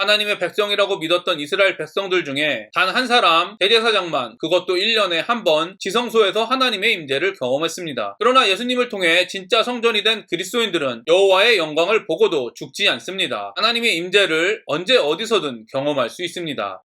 하나님의 백성이라고 믿었던 이스라엘 백성들 중에 단 한 사람 대제사장만, 그것도 1년에 한 번 지성소에서 하나님의 임재를 경험했습니다. 그러나 예수님을 통해 진짜 성전이 된 그리스도인들은 여호와의 영광을 보고도 죽지 않습니다. 하나님의 임재를 언제 어디서든 경험할 수 있습니다.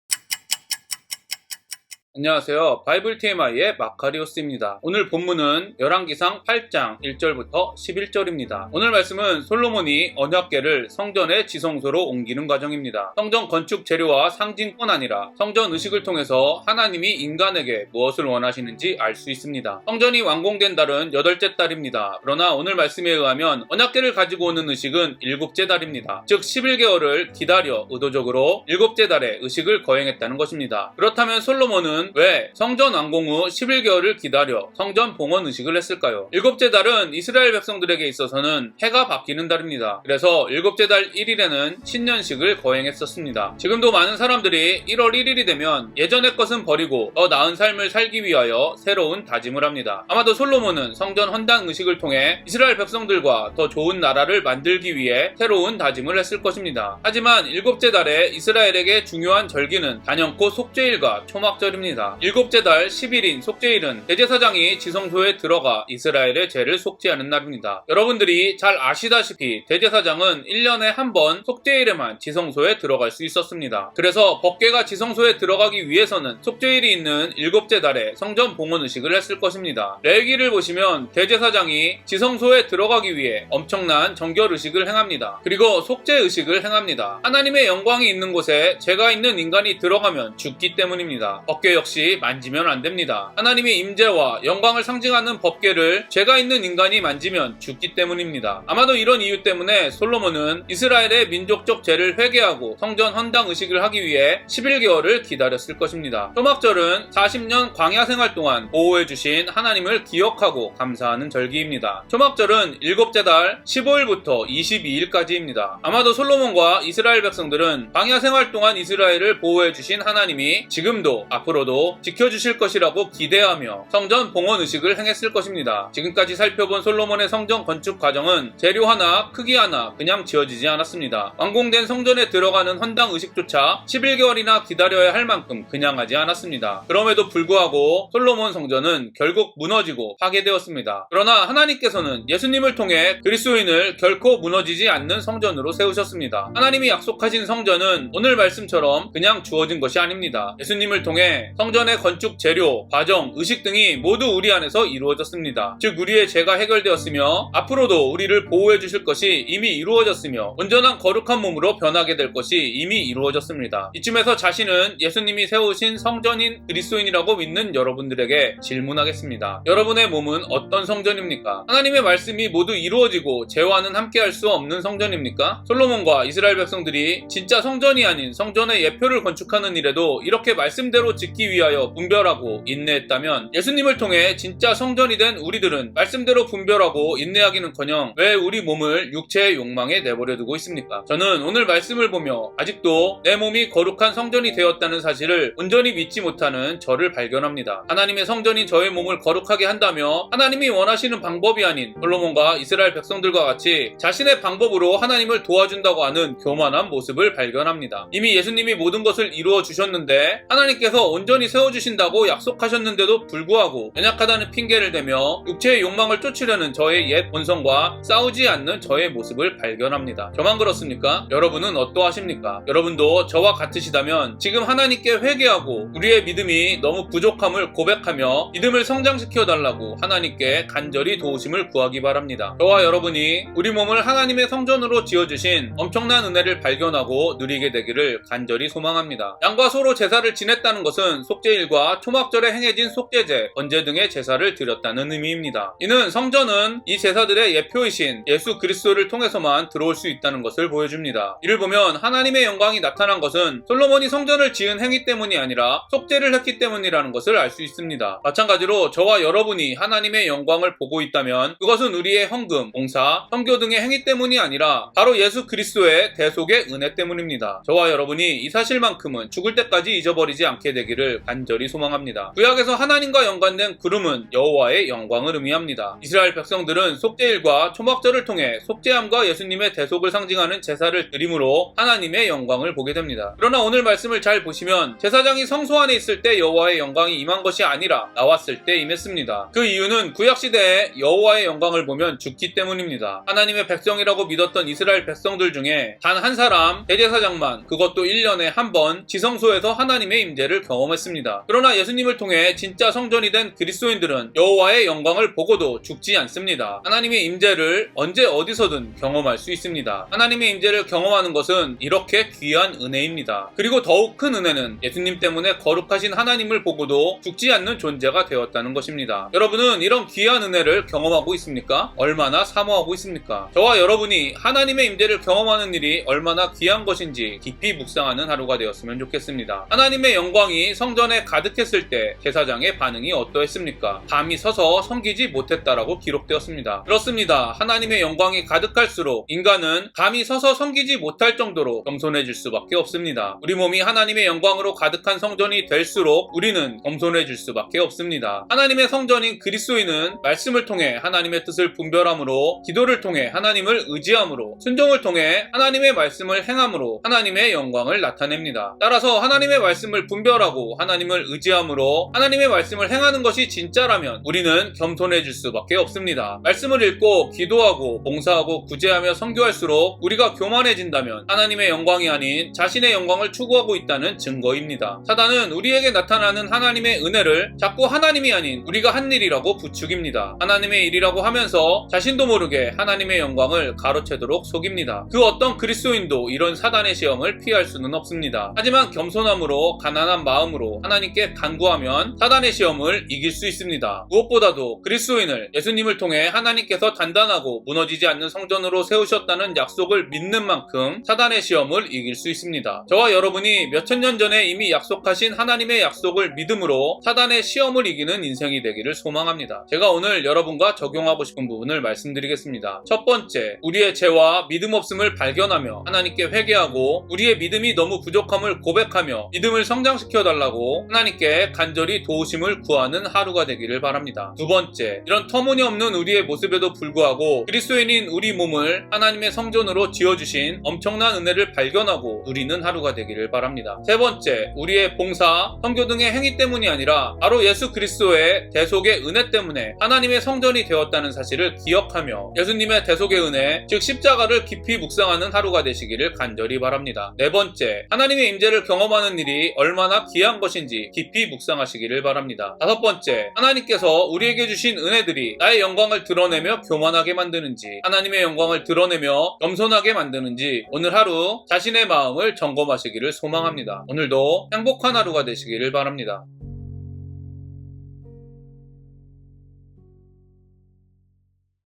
안녕하세요. 바이블 TMI의 마카리오스입니다. 오늘 본문은 열왕기상 8장 1절부터 11절입니다. 오늘 말씀은 솔로몬이 언약궤를 성전의 지성소로 옮기는 과정입니다. 성전 건축 재료와 상징뿐 아니라 성전 의식을 통해서 하나님이 인간에게 무엇을 원하시는지 알 수 있습니다. 성전이 완공된 달은 8째 달입니다. 그러나 오늘 말씀에 의하면 언약궤를 가지고 오는 의식은 7째 달입니다. 즉 11개월을 기다려 의도적으로 7째 달에 의식을 거행했다는 것입니다. 그렇다면 솔로몬은 왜 성전 완공 후 11개월을 기다려 성전 봉헌 의식을 했을까요? 7째 달은 이스라엘 백성들에게 있어서는 해가 바뀌는 달입니다. 그래서 7째 달 1일에는 신년식을 거행했었습니다. 지금도 많은 사람들이 1월 1일이 되면 예전의 것은 버리고 더 나은 삶을 살기 위하여 새로운 다짐을 합니다. 아마도 솔로몬은 성전 헌당 의식을 통해 이스라엘 백성들과 더 좋은 나라를 만들기 위해 새로운 다짐을 했을 것입니다. 하지만 7째 달에 이스라엘에게 중요한 절기는 단연코 속죄일과 초막절입니다. 7째 달 10일인 속죄일은 대제사장이 지성소에 들어가 이스라엘의 죄를 속죄하는 날입니다. 여러분들이 잘 아시다시피 대제사장은 1년에 한 번 속죄일에만 지성소에 들어갈 수 있었습니다. 그래서 법궤가 지성소에 들어가기 위해서는 속죄일이 있는 7째 달에 성전 봉헌 의식을 했을 것입니다. 레위기를 보시면 대제사장이 지성소에 들어가기 위해 엄청난 정결 의식을 행합니다. 그리고 속죄 의식을 행합니다. 하나님의 영광이 있는 곳에 죄가 있는 인간이 들어가면 죽기 때문입니다. 법궤 역시 만지면 안 됩니다. 하나님의 임재와 영광을 상징하는 법궤를 죄가 있는 인간이 만지면 죽기 때문입니다. 아마도 이런 이유 때문에 솔로몬은 이스라엘의 민족적 죄를 회개하고 성전 헌당 의식을 하기 위해 11개월을 기다렸을 것입니다. 초막절은 40년 광야 생활 동안 보호해 주신 하나님을 기억하고 감사하는 절기입니다. 초막절은 7째 달 15일부터 22일까지입니다. 아마도 솔로몬과 이스라엘 백성들은 광야 생활 동안 이스라엘을 보호해 주신 하나님이 지금도 앞으로도 지켜주실 것이라고 기대하며 성전 봉헌 의식을 행했을 것입니다. 지금까지 살펴본 솔로몬의 성전 건축 과정은 재료 하나, 크기 하나 그냥 지어지지 않았습니다. 완공된 성전에 들어가는 헌당 의식조차 11개월이나 기다려야 할 만큼 그냥 하지 않았습니다. 그럼에도 불구하고 솔로몬 성전은 결국 무너지고 파괴되었습니다. 그러나 하나님께서는 예수님을 통해 그리스도인을 결코 무너지지 않는 성전으로 세우셨습니다. 하나님이 약속하신 성전은 오늘 말씀처럼 그냥 주어진 것이 아닙니다. 예수님을 통해 성전의 건축 재료, 과정, 의식 등이 모두 우리 안에서 이루어졌습니다. 즉 우리의 죄가 해결되었으며 앞으로도 우리를 보호해 주실 것이 이미 이루어졌으며 온전한 거룩한 몸으로 변하게 될 것이 이미 이루어졌습니다. 이쯤에서 자신은 예수님이 세우신 성전인 그리스도인이라고 믿는 여러분들에게 질문하겠습니다. 여러분의 몸은 어떤 성전입니까? 하나님의 말씀이 모두 이루어지고 죄와는 함께할 수 없는 성전입니까? 솔로몬과 이스라엘 백성들이 진짜 성전이 아닌 성전의 예표를 건축하는 일에도 이렇게 말씀대로 짓기 위하여 분별하고 인내했다면 예수님을 통해 진짜 성전이 된 우리들은 말씀대로 분별하고 인내하기는커녕 왜 우리 몸을 육체의 욕망에 내버려 두고 있습니까? 저는 오늘 말씀을 보며 아직도 내 몸이 거룩한 성전이 되었다는 사실을 온전히 믿지 못하는 저를 발견합니다. 하나님의 성전인 저의 몸을 거룩하게 한다며 하나님이 원하시는 방법이 아닌 솔로몬과 이스라엘 백성들과 같이 자신의 방법으로 하나님을 도와준다고 하는 교만한 모습을 발견합니다. 이미 예수님이 모든 것을 이루어 주셨는데 하나님께서 온전히 세워주신다고 약속하셨는데도 불구하고 연약하다는 핑계를 대며 육체의 욕망을 쫓으려는 저의 옛 본성과 싸우지 않는 저의 모습을 발견합니다. 저만 그렇습니까? 여러분은 어떠하십니까? 여러분도 저와 같으시다면 지금 하나님께 회개하고 우리의 믿음이 너무 부족함을 고백하며 믿음을 성장시켜 달라고 하나님께 간절히 도우심을 구하기 바랍니다. 저와 여러분이 우리 몸을 하나님의 성전으로 지어주신 엄청난 은혜를 발견하고 누리게 되기를 간절히 소망합니다. 양과 소로 제사를 지냈다는 것은 속죄일과 초막절에 행해진 속죄제, 번제 등의 제사를 드렸다는 의미입니다. 이는 성전은 이 제사들의 예표이신 예수 그리스도를 통해서만 들어올 수 있다는 것을 보여줍니다. 이를 보면 하나님의 영광이 나타난 것은 솔로몬이 성전을 지은 행위 때문이 아니라 속죄를 했기 때문이라는 것을 알 수 있습니다. 마찬가지로 저와 여러분이 하나님의 영광을 보고 있다면 그것은 우리의 헌금, 봉사, 선교 등의 행위 때문이 아니라 바로 예수 그리스도의 대속의 은혜 때문입니다. 저와 여러분이 이 사실만큼은 죽을 때까지 잊어버리지 않게 되기를 되기를 간절히 소망합니다. 구약에서 하나님과 연관된 구름은 여호와의 영광을 의미합니다. 이스라엘 백성들은 속죄일과 초막절을 통해 속죄함과 예수님의 대속을 상징하는 제사를 드림으로 하나님의 영광을 보게 됩니다. 그러나 오늘 말씀을 잘 보시면 제사장이 성소 안에 있을 때 여호와의 영광이 임한 것이 아니라 나왔을 때 임했습니다. 그 이유는 구약시대에 여호와의 영광을 보면 죽기 때문입니다. 하나님의 백성이라고 믿었던 이스라엘 백성들 중에 단 한 사람 대제사장만, 그것도 1년에 한 번 지성소에서 하나님의 임재를 경험했습니다. 그러나 예수님을 통해 진짜 성전이 된 그리스도인들은 여호와의 영광을 보고도 죽지 않습니다. 하나님의 임재를 언제 어디서든 경험할 수 있습니다. 하나님의 임재를 경험하는 것은 이렇게 귀한 은혜입니다. 그리고 더욱 큰 은혜는 예수님 때문에 거룩하신 하나님을 보고도 죽지 않는 존재가 되었다는 것입니다. 여러분은 이런 귀한 은혜를 경험하고 있습니까? 얼마나 사모하고 있습니까? 저와 여러분이 하나님의 임재를 경험하는 일이 얼마나 귀한 것인지 깊이 묵상하는 하루가 되었으면 좋겠습니다. 하나님의 영광이 성전에 가득했을 때 제사장의 반응이 어떠했습니까? 감히 서서 섬기지 못했다라고 기록되었습니다. 그렇습니다. 하나님의 영광이 가득할수록 인간은 감히 서서 섬기지 못할 정도로 겸손해질 수밖에 없습니다. 우리 몸이 하나님의 영광으로 가득한 성전이 될수록 우리는 겸손해질 수밖에 없습니다. 하나님의 성전인 그리스도인은 말씀을 통해 하나님의 뜻을 분별함으로, 기도를 통해 하나님을 의지함으로, 순종을 통해 하나님의 말씀을 행함으로 하나님의 영광을 나타냅니다. 따라서 하나님의 말씀을 분별하고 하나님을 의지함으로 하나님의 말씀을 행하는 것이 진짜라면 우리는 겸손해질 수밖에 없습니다. 말씀을 읽고 기도하고 봉사하고 구제하며 선교할수록 우리가 교만해진다면 하나님의 영광이 아닌 자신의 영광을 추구하고 있다는 증거입니다. 사단은 우리에게 나타나는 하나님의 은혜를 자꾸 하나님이 아닌 우리가 한 일이라고 부추깁니다. 하나님의 일이라고 하면서 자신도 모르게 하나님의 영광을 가로채도록 속입니다. 그 어떤 그리스도인도 이런 사단의 시험을 피할 수는 없습니다. 하지만 겸손함으로, 가난한 마음으로 하나님께 간구하면 사단의 시험을 이길 수 있습니다. 무엇보다도 그리스도인을 예수님을 통해 하나님께서 단단하고 무너지지 않는 성전으로 세우셨다는 약속을 믿는 만큼 사단의 시험을 이길 수 있습니다. 저와 여러분이 몇천 년 전에 이미 약속하신 하나님의 약속을 믿음으로 사단의 시험을 이기는 인생이 되기를 소망합니다. 제가 오늘 여러분과 적용하고 싶은 부분을 말씀드리겠습니다. 첫 번째, 우리의 죄와 믿음 없음을 발견하며 하나님께 회개하고 우리의 믿음이 너무 부족함을 고백하며 믿음을 성장시켜 달라고 하나님께 간절히 도우심을 구하는 하루가 되기를 바랍니다. 두 번째, 이런 터무니없는 우리의 모습에도 불구하고 그리스도인인 우리 몸을 하나님의 성전으로 지어주신 엄청난 은혜를 발견하고 누리는 하루가 되기를 바랍니다. 세 번째, 우리의 봉사, 선교 등의 행위 때문이 아니라 바로 예수 그리스도의 대속의 은혜 때문에 하나님의 성전이 되었다는 사실을 기억하며 예수님의 대속의 은혜, 즉 십자가를 깊이 묵상하는 하루가 되시기를 간절히 바랍니다. 네 번째, 하나님의 임재를 경험하는 일이 얼마나 귀한 것인지 깊이 묵상하시기를 바랍니다. 다섯 번째, 하나님께서 우리에게 주신 은혜들이 나의 영광을 드러내며 교만하게 만드는지, 하나님의 영광을 드러내며 겸손하게 만드는지 오늘 하루 자신의 마음을 점검하시기를 소망합니다. 오늘도 행복한 하루가 되시기를 바랍니다.